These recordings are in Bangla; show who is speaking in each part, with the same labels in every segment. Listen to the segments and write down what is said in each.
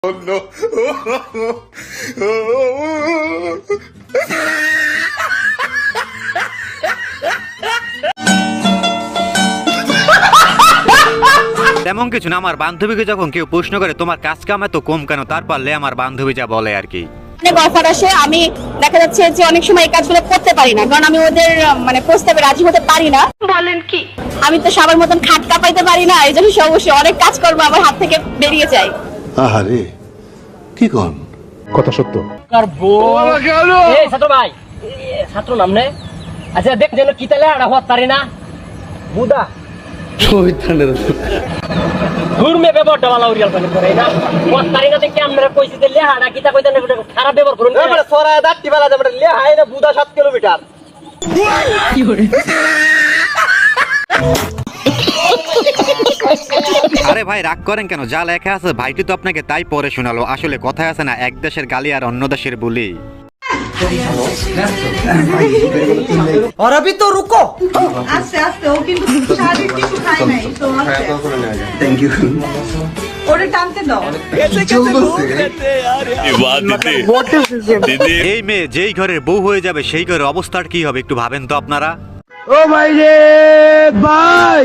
Speaker 1: তেমন কিছু না, আমার বান্ধবীকে যখন কেউ প্রশ্ন করে তোমার কাজ কাম এত কম কেন, তার পারলে আমার বান্ধবী যা বলে আর কি।
Speaker 2: অফার আসে, আমি দেখা যাচ্ছে যে অনেক সময় এই কাজগুলো করতে পারি না, কারণ আমি ওদের প্রস্তাবে রাজি হতে পারি না। বলেন কি? আমি তো সবার মতন খাট কাঁপাইতে পারি না, এই জন্য অবশ্যই অনেক কাজ করবো আমার হাত থেকে বেরিয়ে যায়।
Speaker 3: আহারে কি কোন
Speaker 4: কথা সত্য।
Speaker 5: ছাত্র ভাই, ছাত্র নাম নে আচ্ছা দেখ যেন কি তালে আড়া হওয়ার তারি না বুদা ঘুরমে ব্যবহারটা ভালো উড়িয়াল পানি করে না হওয়ার তারি না দেখে আমরা কইছি যে লে আড়া কিতা কইতে না খারাপ ব্যবহার করুন আমরা সরা দাঁতি বালা যাবে লে হাই না বুদা 7 কিলোমিটার কি করে।
Speaker 1: আরে ভাই রাগ করেন কেন, যা লেখা আছে ভাইটি তো আপনাকে তাই পড়ে শোনালো। আসলে কথায় আছে না, এক দেশের গালি আর অন্য দেশের বুলি।
Speaker 5: और अभी तो रुको
Speaker 6: আস্তে আস্তে ও কিন্তু শারীরিক কিছু খায় নাই তো থ্যাংক ইউ ওরে টানতে দাও
Speaker 1: এই মেয়ে যেই ঘরের বউ হয়ে যাবে সেই ঘরের অবস্থার কি হবে একটু ভাবেন তো আপনারা।
Speaker 7: ও ভাই রে ভাই,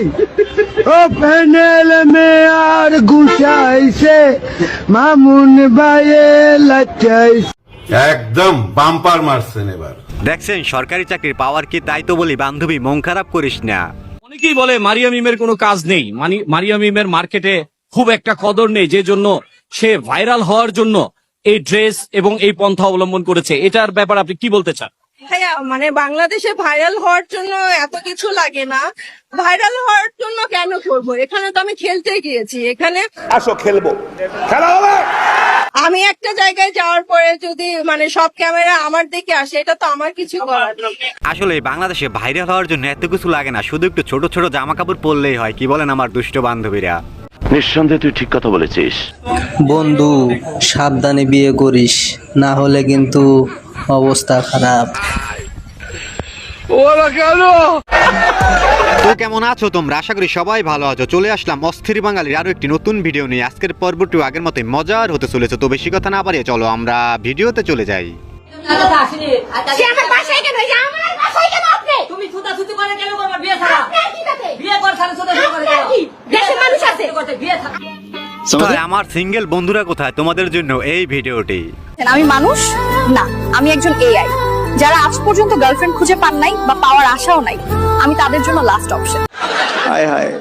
Speaker 7: ও প্যানেল মে আর গুছাইছে মামুন ভাইয়ে লাচাইছে।
Speaker 3: একদম বাম্পার মারছেন এবার।
Speaker 1: দেখছেন সরকারি চাকরির পাওয়ার কি, তাই তো বলি বান্ধবী মন খারাপ করিস না।
Speaker 8: অনেকেই বলে মারিয়া মিমের কোনো কাজ নেই, মারিয়া মিমের মার্কেটে খুব একটা কদর নেই, যে জন্য সে ভাইরাল হওয়ার জন্য এই ড্রেস এবং এই পন্থা অবলম্বন করেছে। এটার ব্যাপারে আপনি কি বলতে চান?
Speaker 6: ভাইয়া বাংলাদেশে ভাইরাল হওয়ার জন্য এত কিছু লাগে না। ভাইরাল হওয়ার জন্য কেন করবো? এখানে তো আমি খেলতে গিয়েছি, এখানে
Speaker 4: আসো খেলবো, খেলা হবে।
Speaker 6: আমি একটা জায়গায় যাওয়ার পরে যদি সব ক্যামেরা আমার দিকে আসে, এটা তো আমার কিছু করার নেই।
Speaker 1: আসলে বাংলাদেশে ভাইরাল হওয়ার জন্য এত কিছু লাগে না, শুধু একটু ছোট ছোট জামা কাপড় পরলেই হয়। কি বলেন আমার দুষ্ট বান্ধবীরা?
Speaker 9: নিঃসন্দেহে তুই ঠিক কথা বলেছিস
Speaker 10: বন্ধু, সাবধানে বিয়ে করিস, না হলে কিন্তু অবস্থা খারাপ।
Speaker 1: তো কেমন আছো তোমরা? আশা করি সবাই ভালো আছো। চলে আসলাম অস্থির বাঙালির আরো একটি নতুন ভিডিও নিয়ে। আজকের পর্বটি আগের মতোই মজার হতে চলেছে, তো বেশি কথা না বাড়িয়ে চলো আমরা ভিডিওতে চলে যাই। আমার সিঙ্গেল বন্ধুরা কোথায়, তোমাদের জন্য এই ভিডিওটি।
Speaker 2: আমি মানুষ না, আমি একজন এআই। যারা আজ পর্যন্ত গার্লফ্রেন্ড খুঁজে পান নাই বা পাওয়ার আশাও নাই, আমি তাদের জন্য লাস্ট অপশন।
Speaker 7: হায় হায়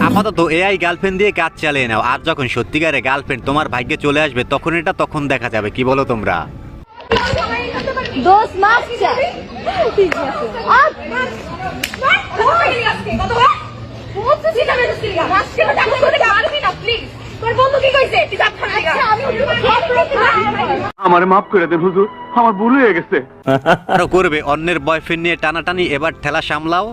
Speaker 1: আপাতত এআই গার্লফ্রেন্ড দিয়ে কাজ চালিয়ে নাও, আর যখন সত্যিকারের গার্লফ্রেন্ড তোমার ভাগ্যে চলে আসবে তখন এটা তখন দেখা যাবে। কি বলো তোমরা?
Speaker 2: দোস্ত মাফ চা।
Speaker 7: আমার মাফ করে দেন হুজুর, আমার ভুল হয়ে গেছে।
Speaker 1: আরো করবে অন্যের বয়ফ্রেন্ড নিয়ে টানাটানি, এবার ঠেলা সামলাও।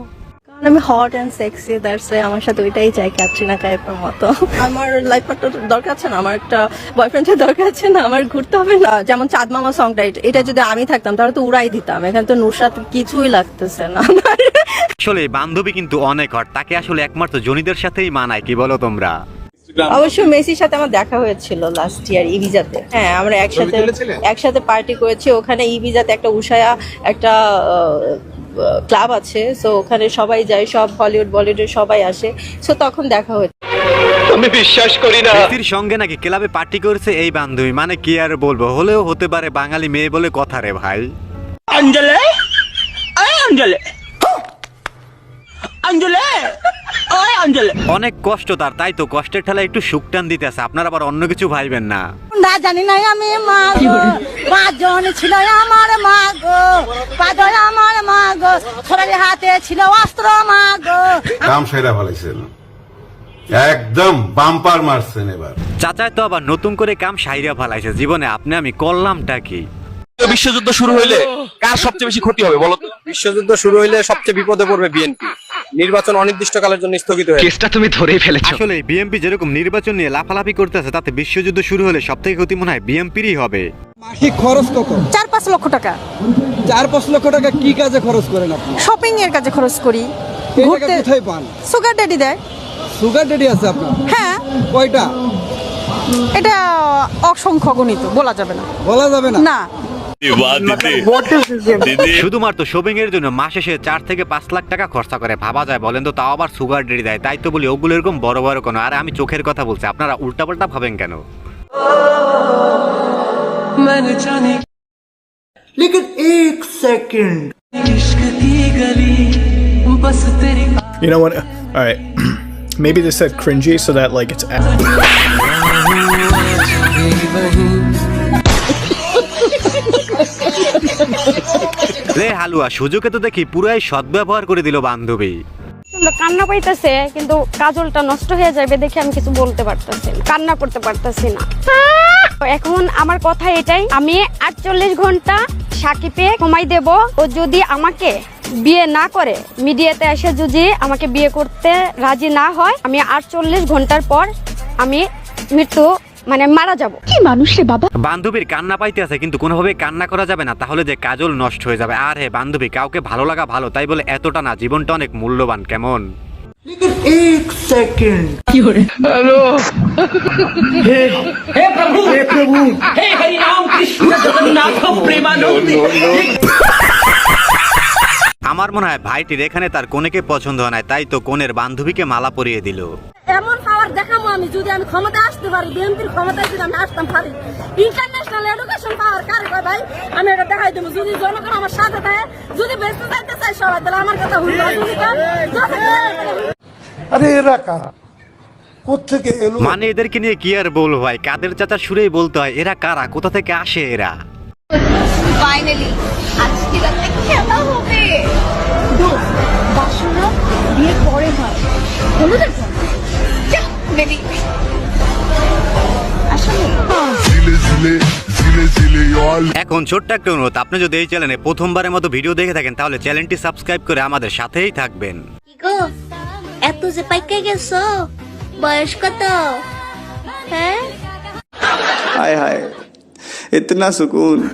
Speaker 6: আমি hot and sexy, that's why আমার সাথে ওইটাই চাই, ক্যাটরিনা কাইফের মতো। আমার লাইফ পার্টনার দরকার আছে না, আমার একটা বয়ফ্রেন্ডের দরকার আছে না, আমার ঘুরতে হবে না। যেমন চাঁদ মামা সংটা, এটা যদি আমি থাকতাম তাহলে তো উড়াই দিতাম। এখানে তো নুসরাত কিছুই লাগতেছে না।
Speaker 1: আসলে বান্ধবী কিন্তু অনেক হট, তাকে আসলে একমাত্র জনিদের সাথেই মানায়। কি বলো তোমরা?
Speaker 6: অবশ্য মেসির সাথে আমার দেখা হয়েছিল লাস্ট ইয়ার ইবিজাতে। হ্যাঁ, আমরা একসাথে পার্টি করেছি। ওখানে ইবিজাতে একটা উষায়া একটা ক্লাব আছে, সো ওখানে সবাই যায়, সব হলিউড বলিউডের সবাই আসে, সো তখন দেখা হয়েছে।
Speaker 9: আমি বিশ্বাস করি না।
Speaker 1: মেসির সঙ্গে নাকি ক্লাবে পার্টি করেছে এই বান্ধবী, মানে কি আর বলবো, হলেও হতে পারে বাঙালি মেয়ে বলে কথা রে ভাই।
Speaker 5: अंजले अंजले अंजले ओए अंजले
Speaker 1: অনেক কষ্ট তার, তাই তো কষ্টের ঠেলা একটু সুকটান দিতেছে। আপনারা আবার অন্য কিছু ভাইবেন না।
Speaker 6: না জানি না আমি মা গো, পাঁচজন ছিল আমার মা গো, পাঁচজন আমার মা গো, সবার হাতে ছিল অস্ত্র মা গো।
Speaker 3: কাম সেরা ফেলাইছেন, একদম বাম্পার মারছেন এবার।
Speaker 1: চাচাই তো আবার নতুন করে কাম সাইরা ফেলাইছে। জীবনে আপনি আমি করলামটা কি?
Speaker 8: বিশ্বযুদ্ধ শুরু হইলে কার সবচেয়ে বেশি ক্ষতি হবে বলো তো?
Speaker 4: বিশ্বযুদ্ধ শুরু হইলে সবচেয়ে বিপদে পড়বে বিএনপি। নির্বাচন অনির্দিষ্টকালের জন্য স্থগিত হয়েছে।
Speaker 9: কেসটা তুমি ধরেই ফেলেছো।
Speaker 1: আসলে বিএমপি যেরকম নির্বাচন নিয়ে লাফালাফি করতেছে, তাতে বিশ্বযুদ্ধ শুরু হলে সবথেকে ক্ষতি মনে হয় বিএমপিরই হবে।
Speaker 7: মাসিক খরচ কত?
Speaker 6: 4-5 লক্ষ টাকা
Speaker 7: 4-5 লক্ষ টাকা কি কাজে খরচ করেন আপনি?
Speaker 6: শপিং এর কাজে খরচ করি।
Speaker 7: এই টাকা
Speaker 6: ঘুরতে
Speaker 7: কোথায় পান?
Speaker 6: সুগার ড্যাডি দেয়।
Speaker 7: সুগার ড্যাডি আছে আপনার?
Speaker 6: হ্যাঁ,
Speaker 7: কয়টা?
Speaker 6: এটা অসংখ্য গণিত, বলা যাবে না।
Speaker 7: বলা যাবে না।
Speaker 6: না,
Speaker 1: শুধুমাত্র শপিং এর জন্য মাসে সে 4 থেকে 5 লাখ টাকা খরচা করে, ভাবা যায় বলেন তো? তাও আবার সুগার ডেরি দেয়। তাই তো বলি ওগুলো এরকম বড় বড় কোনো। আরে আমি চোখের কথা বলছি, আপনারা উল্টাপাল্টা ভাবেন কেন?
Speaker 11: You know what? All right. Maybe they said cringy so that like it's.
Speaker 1: রে হালুয়া, সুযোগে তো দেখি পুরাই সদ্ব্যবহার করে দিল বান্ধবী।
Speaker 2: কান্না পাইতেছে কিন্তু কাজলটা নষ্ট হয়ে যাবে দেখে আমি কিছু বলতে পারতেছি না, কান্না করতে পারতেছি না। এখন আমার কথা এটাই, আমি 48 ঘন্টা সাকিবকে সময় দেব। ও যদি আমাকে বিয়ে না করে, মিডিয়াতে এসে যদি আমাকে বিয়ে করতে রাজি না হয়, আমি 48 ঘন্টার পর আমি মৃত্যু মানে মারা যাব। কি মানুষ রে বাবা!
Speaker 1: বান্ধবীর কান্না পাইতে আছে কিন্তু কোনোভাবে কান্না করা যাবে না, তাহলে যে কাজল নষ্ট হয়ে যাবে। আর হে বান্ধবী, কাউকে ভালো লাগা ভালো, তাই বলে এতটা না, জীবনটা অনেক মূল্যবান, কেমন? আমার মনে হয় ভাইটির এখানে তার কনেকে পছন্দ হয় না, তাই তো কনের বান্ধবীকে মালা পরিয়ে দিল।
Speaker 2: এমন পাওয়ার দেখাবো আমি, যদি আমি ক্ষমতা আসতে পারি, বিএনপির ক্ষমতায় যদি আমি আসতাম পারি, ইন্টারন্যাশনাল এডুকেশন পাওয়ার কারে কয় ভাই, আমি এটা দেখাই দেবো। যদি জনগণ আমার সাথে থাকে, যদি বেঁচতে চাইতে চাই সবাই, তাহলে আমার কথা হইল।
Speaker 7: আরে এরা কারা? কোত্থেকে এলো?
Speaker 1: মানে এদেরকে নিয়ে কি আর বলবো ভাই, কাদের চাচার সুরেই বলতে হয়, এরা কারা, কোথা থেকে আসে এরা?
Speaker 2: ফাইনালি আজকে রাতে খেলা হবে। বাসনা বিয়ের পরে হয়, হলুদের পর। বেবি
Speaker 1: এখন ছোট্ট একটা অনুরোধ, আপনি যদি এই চ্যানেলে প্রথমবারের মতো ভিডিও দেখে থাকেন তাহলে চ্যানেলটি সাবস্ক্রাইব করে আমাদের সাথেই থাকবেন।
Speaker 2: কি গো, এত যে পাইকা গেছো, বয়স কত? হ্যাঁ,
Speaker 7: हाय हाय इतना सुकून